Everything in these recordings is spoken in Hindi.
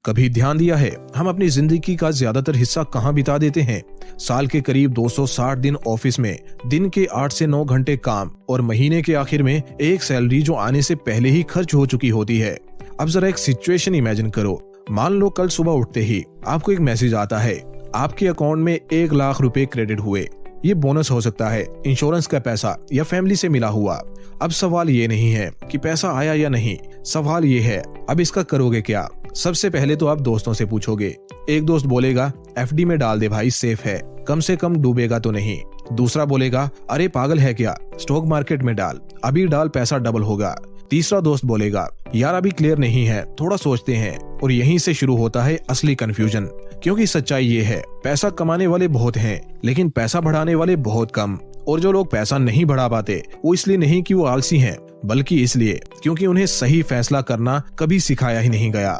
कभी ध्यान दिया है हम अपनी जिंदगी का ज्यादातर हिस्सा कहाँ बिता देते हैं? साल के करीब 260 दिन ऑफिस में, दिन के 8 से 9 घंटे काम और महीने के आखिर में एक सैलरी जो आने से पहले ही खर्च हो चुकी होती है। अब जरा एक सिचुएशन इमेजिन करो। मान लो कल सुबह उठते ही आपको एक मैसेज आता है, आपके अकाउंट में 1 लाख रुपए क्रेडिट हुए। ये बोनस हो सकता है, इंश्योरेंस का पैसा या फैमिली से मिला हुआ। अब सवाल ये नहीं है कि पैसा आया या नहीं, सवाल ये है अब इसका करोगे क्या? सबसे पहले तो आप दोस्तों से पूछोगे। एक दोस्त बोलेगा एफडी में डाल दे भाई, सेफ है, कम से कम डूबेगा तो नहीं। दूसरा बोलेगा अरे पागल है क्या, स्टॉक मार्केट में डाल, अभी डाल पैसा डबल होगा। तीसरा दोस्त बोलेगा यार अभी क्लियर नहीं है, थोड़ा सोचते हैं। और यहीं से शुरू होता है असली कंफ्यूजन, क्योंकि सच्चाई ये है पैसा कमाने वाले बहुत हैं लेकिन पैसा बढ़ाने वाले बहुत कम। और जो लोग पैसा नहीं बढ़ा पाते वो इसलिए नहीं कि वो आलसी हैं, बल्कि इसलिए क्योंकि उन्हें सही फैसला करना कभी सिखाया ही नहीं गया।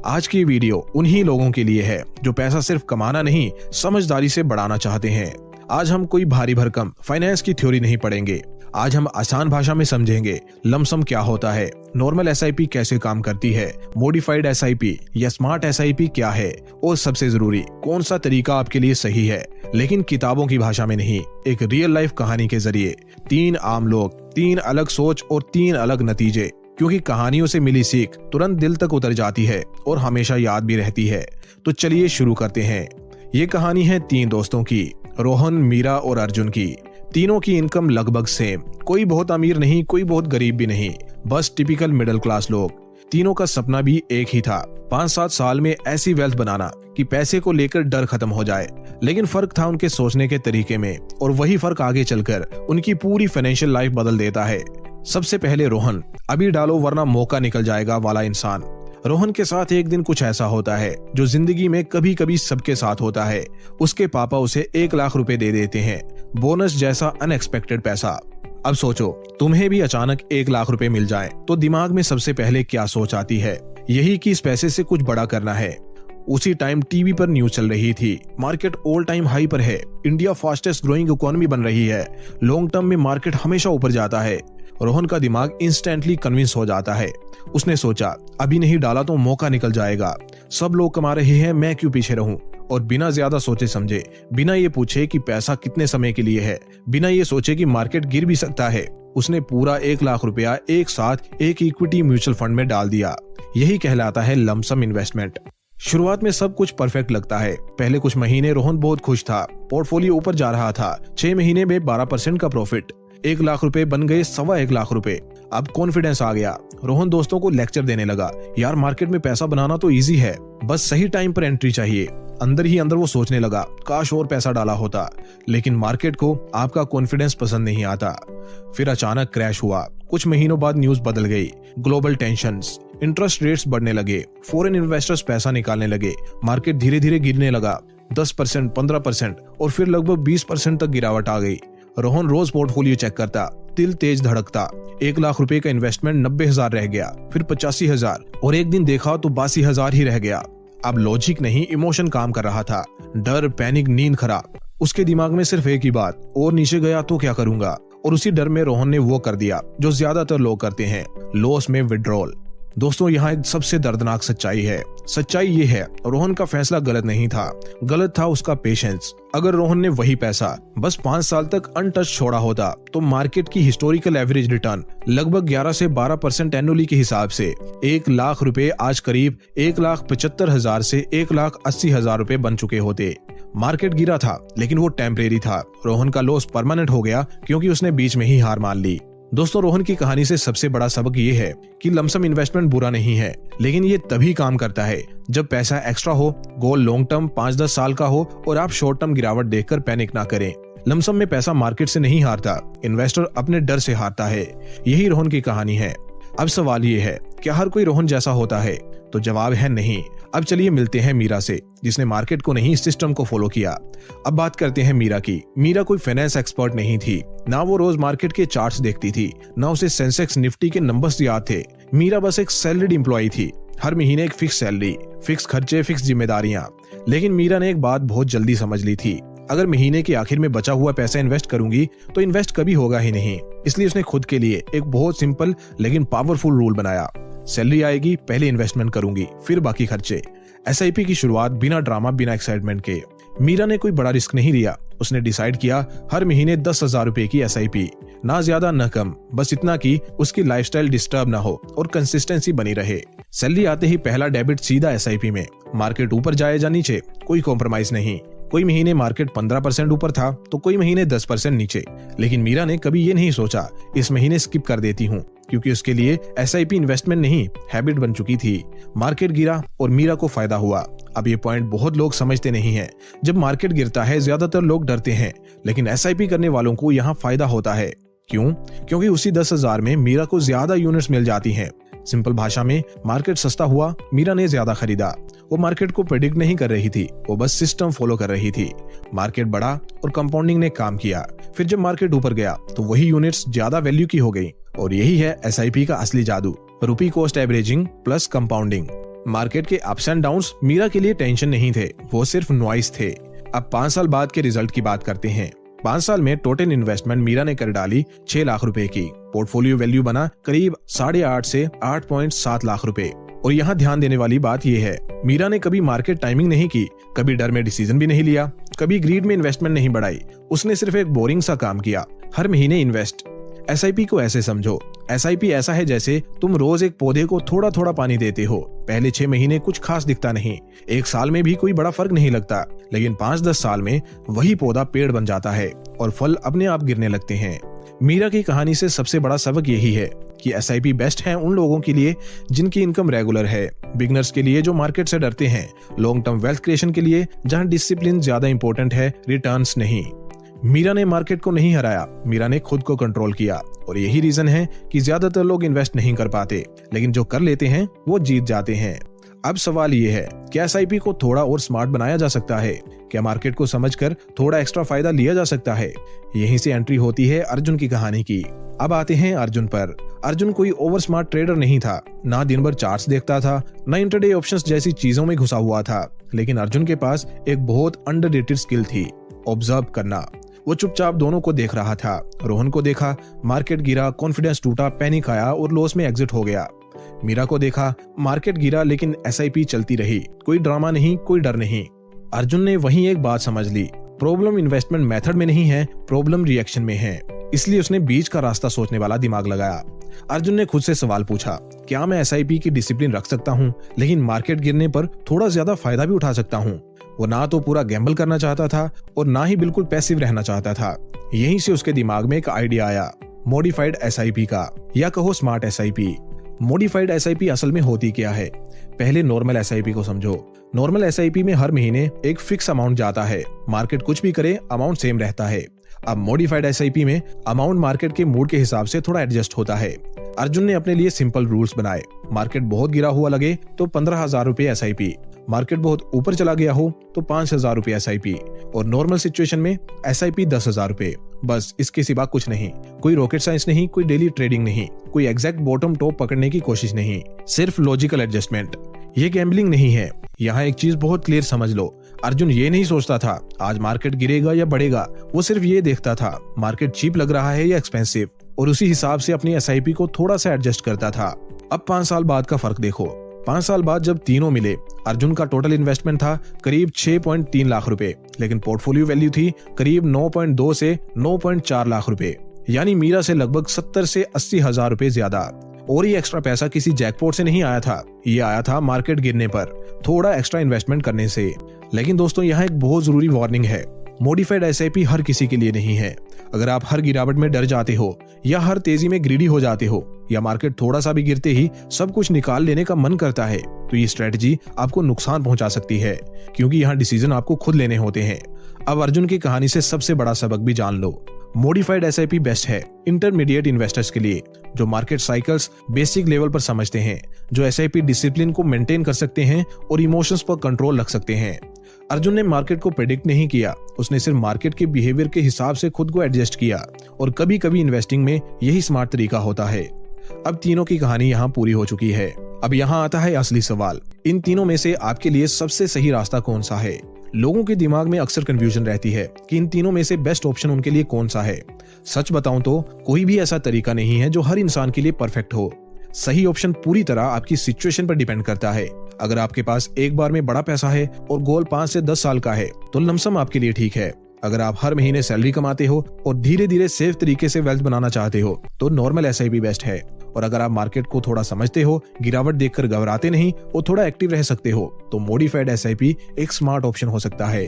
आज की वीडियो उन्हीं लोगों के लिए है जो पैसा सिर्फ कमाना नहीं, समझदारी से बढ़ाना चाहते हैं। आज हम कोई भारी भरकम फाइनेंस की थ्योरी नहीं पढ़ेंगे। आज हम आसान भाषा में समझेंगे लमसम क्या होता है, नॉर्मल एसआईपी कैसे काम करती है, मॉडिफाइड एसआईपी या स्मार्ट एसआईपी क्या है, और सबसे जरूरी कौन सा तरीका आपके लिए सही है। लेकिन किताबों की भाषा में नहीं, एक रियल लाइफ कहानी के जरिए। 3 आम लोग, 3 अलग सोच और 3 अलग नतीजे, क्योंकि कहानियों से मिली सीख तुरंत दिल तक उतर जाती है और हमेशा याद भी रहती है। तो चलिए शुरू करते हैं। ये कहानी है 3 दोस्तों की, रोहन, मीरा और अर्जुन की। तीनों की इनकम लगभग सेम, कोई बहुत अमीर नहीं, कोई बहुत गरीब भी नहीं, बस टिपिकल मिडिल क्लास लोग। तीनों का सपना भी एक ही था, 5-7 साल में ऐसी वेल्थ बनाना कि पैसे को लेकर डर खत्म हो जाए। लेकिन फर्क था उनके सोचने के तरीके में, और वही फर्क आगे चलकर उनकी पूरी फाइनेंशियल लाइफ बदल देता है। सबसे पहले रोहन, अभी डालो वरना मौका निकल जाएगा वाला इंसान। रोहन के साथ एक दिन कुछ ऐसा होता है जो जिंदगी में कभी कभी सबके साथ होता है। उसके पापा उसे 1 लाख रुपए दे देते हैं, बोनस जैसा अनएक्सपेक्टेड पैसा। अब सोचो तुम्हें भी अचानक 1 लाख रुपए मिल जाए तो दिमाग में सबसे पहले क्या सोच आती है? यही कि इस पैसे से कुछ बड़ा करना है। उसी टाइम टीवी पर न्यूज चल रही थी, मार्केट ऑल टाइम हाई पर है, इंडिया फास्टेस्ट ग्रोइंग इकोनॉमी बन रही है, लॉन्ग टर्म में मार्केट हमेशा ऊपर जाता है। रोहन का दिमाग इंस्टेंटली कन्विंस हो जाता है। उसने सोचा अभी नहीं डाला तो मौका निकल जाएगा, सब लोग कमा रहे हैं, मैं क्यों पीछे रहूं। और बिना ज्यादा सोचे समझे, बिना ये पूछे कि पैसा कितने समय के लिए है, बिना ये सोचे कि मार्केट गिर भी सकता है, उसने पूरा 1 लाख रुपया एक साथ एक इक्विटी म्यूचुअल फंड में डाल दिया। यही कहलाता है लमसम इन्वेस्टमेंट। शुरुआत में सब कुछ परफेक्ट लगता है। पहले कुछ महीने रोहन बहुत खुश था, पोर्टफोलियो ऊपर जा रहा था। 6 महीने में 12% का प्रॉफिट, 1 लाख रुपए बन गए 1.25 लाख रुपए। अब कॉन्फिडेंस आ गया। रोहन दोस्तों को लेक्चर देने लगा, यार मार्केट में पैसा बनाना तो इजी है, बस सही टाइम पर एंट्री चाहिए। अंदर ही अंदर वो सोचने लगा काश और पैसा डाला होता, लेकिन मार्केट को आपका कॉन्फिडेंस पसंद नहीं आता। फिर अचानक क्रैश हुआ। कुछ महीनों बाद न्यूज बदल गई, ग्लोबल टेंशंस, इंटरेस्ट रेट्स बढ़ने लगे, फॉरेन इन्वेस्टर्स पैसा निकालने लगे, मार्केट धीरे धीरे गिरने लगा। 10%, 15% और फिर लगभग 20% तक गिरावट आ गई। रोहन रोज पोर्टफोलियो चेक करता, दिल तेज धड़कता। 1 लाख रुपए का इन्वेस्टमेंट 90,000 रह गया, फिर 85,000 और एक दिन देखा तो 82,000 ही रह गया। अब लॉजिक नहीं, इमोशन काम कर रहा था। डर, पैनिक, नींद खराब। उसके दिमाग में सिर्फ एक ही बात, और नीचे गया तो क्या करूंगा। और उसी डर में रोहन ने वो कर दिया जो ज्यादातर लोग करते हैं, लॉस में विड्रॉल। दोस्तों यहाँ एक सबसे दर्दनाक सच्चाई है। सच्चाई ये है रोहन का फैसला गलत नहीं था, गलत था उसका पेशेंस। अगर रोहन ने वही पैसा बस 5 साल तक अनटच छोड़ा होता तो मार्केट की हिस्टोरिकल एवरेज रिटर्न लगभग 11 से 12% एनुअली के हिसाब से 1 लाख रुपए आज करीब 1,75,000 से 1,80,000 रुपए बन चुके होते। मार्केट गिरा था लेकिन वो टेम्परेरी था। रोहन का लॉस परमानेंट हो गया क्योंकि उसने बीच में ही हार मान ली। दोस्तों रोहन की कहानी से सबसे बड़ा सबक ये है कि लमसम इन्वेस्टमेंट बुरा नहीं है, लेकिन ये तभी काम करता है जब पैसा एक्स्ट्रा हो, गोल लॉन्ग टर्म 5-10 साल का हो और आप शॉर्ट टर्म गिरावट देखकर पैनिक ना करें। लमसम में पैसा मार्केट से नहीं हारता, इन्वेस्टर अपने डर से हारता है। यही रोहन की कहानी है। अब सवाल ये है, क्या हर कोई रोहन जैसा होता है? तो जवाब है नहीं। अब चलिए मिलते हैं मीरा से, जिसने मार्केट को नहीं सिस्टम को फॉलो किया। अब बात करते हैं मीरा की। मीरा कोई फाइनेंस एक्सपर्ट नहीं थी, ना वो रोज मार्केट के चार्ट्स देखती थी, ना उसे सेंसेक्स निफ्टी के नंबर्स याद थे। मीरा बस एक सैलरीड एम्प्लॉय थी, हर महीने एक फिक्स सैलरी, फिक्स खर्चे, फिक्स जिम्मेदारियां। लेकिन मीरा ने एक बात बहुत जल्दी समझ ली थी, अगर महीने के आखिर में बचा हुआ पैसा इन्वेस्ट करूंगी तो इन्वेस्ट कभी होगा ही नहीं। इसलिए उसने खुद के लिए एक बहुत सिंपल लेकिन पावरफुल रूल बनाया। सैलरी आएगी पहले इन्वेस्टमेंट करूंगी, फिर बाकी खर्चे। एसआईपी की शुरुआत बिना ड्रामा, बिना एक्साइटमेंट के। मीरा ने कोई बड़ा रिस्क नहीं लिया। उसने डिसाइड किया हर महीने 10,000 रुपए की एसआईपी, ना ज्यादा न कम, बस इतना कि उसकी लाइफस्टाइल डिस्टर्ब ना हो और कंसिस्टेंसी बनी रहे। सैलरी आते ही पहला डेबिट सीधा एसआईपी में। मार्केट ऊपर जाए या नीचे, कोई कॉम्प्रोमाइज नहीं। कोई महीने मार्केट 15% ऊपर था तो कोई महीने 10% नीचे, लेकिन मीरा ने कभी ये नहीं सोचा इस महीने स्किप कर देती हूँ, क्योंकि उसके लिए एसआईपी इन्वेस्टमेंट नहीं, हैबिट बन चुकी थी। मार्केट गिरा और मीरा को फायदा हुआ। अब ये पॉइंट बहुत लोग समझते नहीं हैं। जब मार्केट गिरता है ज्यादातर लोग डरते हैं, लेकिन एसआईपी करने वालों को यहाँ फायदा होता है। क्यों? क्योंकि उसी 10,000 में मीरा को ज्यादा यूनिट्स मिल जाती हैं। सिंपल भाषा में, मार्केट सस्ता हुआ, मीरा ने ज्यादा खरीदा। वो मार्केट को प्रेडिक्ट नहीं कर रही थी, वो बस सिस्टम फॉलो कर रही थी। मार्केट बढ़ा और कंपाउंडिंग ने काम किया। फिर जब मार्केट ऊपर गया तो वही यूनिट्स ज्यादा वैल्यू की हो गई। और यही है एसआईपी का असली जादू, रुपी cost averaging plus compounding. Market के अप्स एंड डाउन्स मीरा के लिए टेंशन नहीं थे, वो सिर्फ नॉइस थे। अब 5 साल बाद के रिजल्ट की बात करते हैं। 5 साल में टोटल इन्वेस्टमेंट मीरा ने कर डाली 6 लाख रुपए की। पोर्टफोलियो वैल्यू बना करीब 8.5 से 8.7 लाख रुपए। और यहाँ ध्यान देने वाली बात यह है, मीरा ने कभी मार्केट टाइमिंग नहीं की, कभी डर में डिसीजन भी नहीं लिया, कभी ग्रीड में इन्वेस्टमेंट नहीं बढ़ाई। उसने सिर्फ एक बोरिंग सा काम किया, हर महीने इन्वेस्ट। एसआईपी को ऐसे समझो, एसआईपी ऐसा है जैसे तुम रोज एक पौधे को थोड़ा थोड़ा पानी देते हो। पहले 6 महीने कुछ खास दिखता नहीं, 1 साल में भी कोई बड़ा फर्क नहीं लगता, लेकिन 5-10 साल में वही पौधा पेड़ बन जाता है और फल अपने आप गिरने लगते हैं। मीरा की कहानी से सबसे बड़ा सबक यही है कि एसआईपी बेस्ट है उन लोगों के लिए जिनकी इनकम रेगुलर है, बिगनर्स के लिए जो मार्केट से डरते हैं, लॉन्ग टर्म वेल्थ क्रिएशन के लिए जहां डिसिप्लिन ज्यादा इंपॉर्टेंट है, रिटर्न्स नहीं। मीरा ने मार्केट को नहीं हराया, मीरा ने खुद को कंट्रोल किया। और यही रीजन है कि ज्यादातर लोग इन्वेस्ट नहीं कर पाते, लेकिन जो कर लेते हैं वो जीत जाते हैं। अब सवाल ये है, क्या एसआईपी को थोड़ा और स्मार्ट बनाया जा सकता है? क्या मार्केट को समझकर थोड़ा एक्स्ट्रा फायदा लिया जा सकता है? यहीं से एंट्री होती है अर्जुन की कहानी की। अब आते हैं अर्जुन पर। अर्जुन कोई ओवर स्मार्ट ट्रेडर नहीं था, ना दिन भर चार्ट्स देखता था, ना इंटरडे ऑप्शंस जैसी चीजों में घुसा हुआ था। लेकिन अर्जुन के पास एक बहुत अंडररेटेड स्किल थी, ऑब्जर्व करना। वो चुपचाप दोनों को देख रहा था। रोहन को देखा, मार्केट गिरा, कॉन्फिडेंस टूटा, पैनिक आया और लॉस में एग्जिट हो गया। मीरा को देखा, मार्केट गिरा लेकिन एसआईपी चलती रही, कोई ड्रामा नहीं, कोई डर नहीं। अर्जुन ने वहीं एक बात समझ ली, प्रॉब्लम इन्वेस्टमेंट मेथड में नहीं है, प्रॉब्लम रिएक्शन में है। इसलिए उसने बीच का रास्ता सोचने वाला दिमाग लगाया। अर्जुन ने खुद से सवाल पूछा, क्या मैं एसआईपी की डिसिप्लिन रख सकता हूँ, लेकिन मार्केट गिरने पर थोड़ा ज्यादा फायदा भी उठा सकता हूँ? वो ना तो पूरा गैम्बल करना चाहता था और ना ही बिल्कुल पैसिव रहना चाहता था। यहीं से उसके दिमाग में एक आइडिया आया, मॉडिफाइड एसआईपी का, या कहो स्मार्ट एसआईपी। मॉडिफाइड एसआईपी असल में होती क्या है? पहले नॉर्मल एसआईपी को समझो। नॉर्मल एसआईपी में हर महीने एक फिक्स अमाउंट जाता है, मार्केट कुछ भी करे अमाउंट सेम रहता है। अब मॉडिफाइड एसआईपी में अमाउंट मार्केट के मूड के हिसाब से थोड़ा एडजस्ट होता है। अर्जुन ने अपने लिए सिंपल रूल्स बनाए। मार्केट बहुत गिरा हुआ लगे तो 15,000 रुपए एसआईपी, मार्केट बहुत ऊपर चला गया हो तो 5,000 रुपए एसआईपी, और नॉर्मल सिचुएशन में एसआईपी 10,000 रुपए। बस इसके सिवा कुछ नहीं, कोई रॉकेट साइंस नहीं, कोई डेली ट्रेडिंग नहीं, कोई एग्जैक्ट बॉटम टॉप पकड़ने की कोशिश नहीं, सिर्फ लॉजिकल एडजस्टमेंट। ये गैम्बलिंग नहीं है। यहाँ एक चीज बहुत क्लियर समझ लो, अर्जुन ये नहीं सोचता था आज मार्केट गिरेगा या बढ़ेगा, वो सिर्फ ये देखता था मार्केट चीप लग रहा है या एक्सपेंसिव, और उसी हिसाब से अपनी एसआईपी को थोड़ा सा एडजस्ट करता था। अब 5 साल बाद का फर्क देखो। 5 साल बाद जब तीनों मिले, अर्जुन का टोटल इन्वेस्टमेंट था करीब 6.3 लाख रुपए, लेकिन पोर्टफोलियो वैल्यू थी करीब 9.2 से 9.4 लाख रुपए, यानी मीरा से लगभग 70 से 80 हजार रुपए ज्यादा। और ये एक्स्ट्रा पैसा किसी जैकपॉट से नहीं आया था, ये आया था मार्केट गिरने पर थोड़ा एक्स्ट्रा इन्वेस्टमेंट करने से। लेकिन दोस्तों, यहाँ एक बहुत जरूरी वार्निंग है, मॉडिफाइड एसआईपी हर किसी के लिए नहीं है। अगर आप हर गिरावट में डर जाते हो, या हर तेजी में ग्रीडी हो जाते हो, या मार्केट थोड़ा सा भी गिरते ही सब कुछ निकाल लेने का मन करता है, तो ये स्ट्रेटजी आपको नुकसान पहुंचा सकती है, क्योंकि यहाँ डिसीजन आपको खुद लेने होते हैं। अब अर्जुन की कहानी से सबसे बड़ा सबक भी जान लो। मॉडिफाइड एसआईपी बेस्ट है इंटरमीडिएट इन्वेस्टर्स के लिए, जो मार्केट साइकिल्स बेसिक लेवल पर समझते हैं, जो एसआईपी डिसिप्लिन को मेंटेन कर सकते हैं और इमोशंस पर कंट्रोल रख सकते हैं। अर्जुन ने मार्केट को प्रेडिक्ट नहीं किया, उसने सिर्फ मार्केट के बिहेवियर के हिसाब से खुद को एडजस्ट किया, और कभी कभी इन्वेस्टिंग में यही स्मार्ट तरीका होता है। अब तीनों की कहानी यहाँ पूरी हो चुकी है। अब यहाँ आता है असली सवाल, इन तीनों में से आपके लिए सबसे सही रास्ता कौन सा है? लोगों के दिमाग में अक्सर कंफ्यूजन रहती है कि इन तीनों में से बेस्ट ऑप्शन उनके लिए कौन सा है। सच बताऊं तो कोई भी ऐसा तरीका नहीं है जो हर इंसान के लिए परफेक्ट हो। सही ऑप्शन पूरी तरह आपकी सिचुएशन पर डिपेंड करता है। अगर आपके पास एक बार में बड़ा पैसा है और गोल 5 से 10 साल का है तो लमसम आपके लिए ठीक है। अगर आप हर महीने सैलरी कमाते हो और धीरे धीरे सेफ तरीके से वेल्थ बनाना चाहते हो तो नॉर्मल एसआईपी बेस्ट है। और अगर आप मार्केट को थोड़ा समझते हो, गिरावट देखकर घबराते नहीं और थोड़ा एक्टिव रह सकते हो तो मॉडिफाइड एसआईपी एक स्मार्ट ऑप्शन हो सकता है।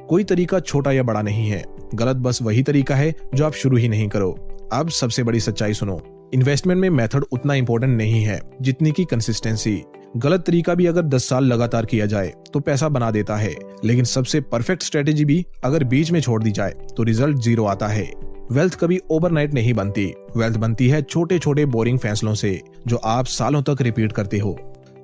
कोई तरीका छोटा या बड़ा नहीं है, गलत बस वही तरीका है जो आप शुरू ही नहीं करो। अब सबसे बड़ी सच्चाई सुनो, इन्वेस्टमेंट में मेथड उतना इंपॉर्टेंट नहीं है जितनी की कंसिस्टेंसी। गलत तरीका भी अगर 10 साल लगातार किया जाए तो पैसा बना देता है, लेकिन सबसे परफेक्ट स्ट्रेटेजी भी अगर बीच में छोड़ दी जाए तो रिजल्ट 0 आता है। वेल्थ कभी ओवरनाइट नहीं बनती, वेल्थ बनती है छोटे छोटे बोरिंग फैसलों से जो आप सालों तक रिपीट करते हो।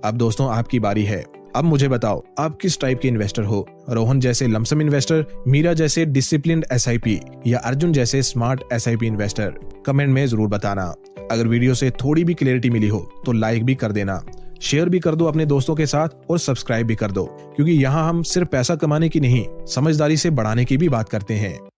अब दोस्तों आपकी बारी है। अब मुझे बताओ आप किस टाइप के इन्वेस्टर हो, रोहन जैसे लमसम इन्वेस्टर, मीरा जैसे डिसिप्लिन्ड एसआईपी या अर्जुन जैसे स्मार्ट एसआईपी इन्वेस्टर? कमेंट में जरूर बताना। अगर वीडियो से थोड़ी भी क्लैरिटी मिली हो तो लाइक भी कर देना, शेयर भी कर दो अपने दोस्तों के साथ और सब्सक्राइब भी कर दो, क्योंकि यहाँ हम सिर्फ पैसा कमाने की नहीं, समझदारी से बढ़ाने की भी बात करते हैं।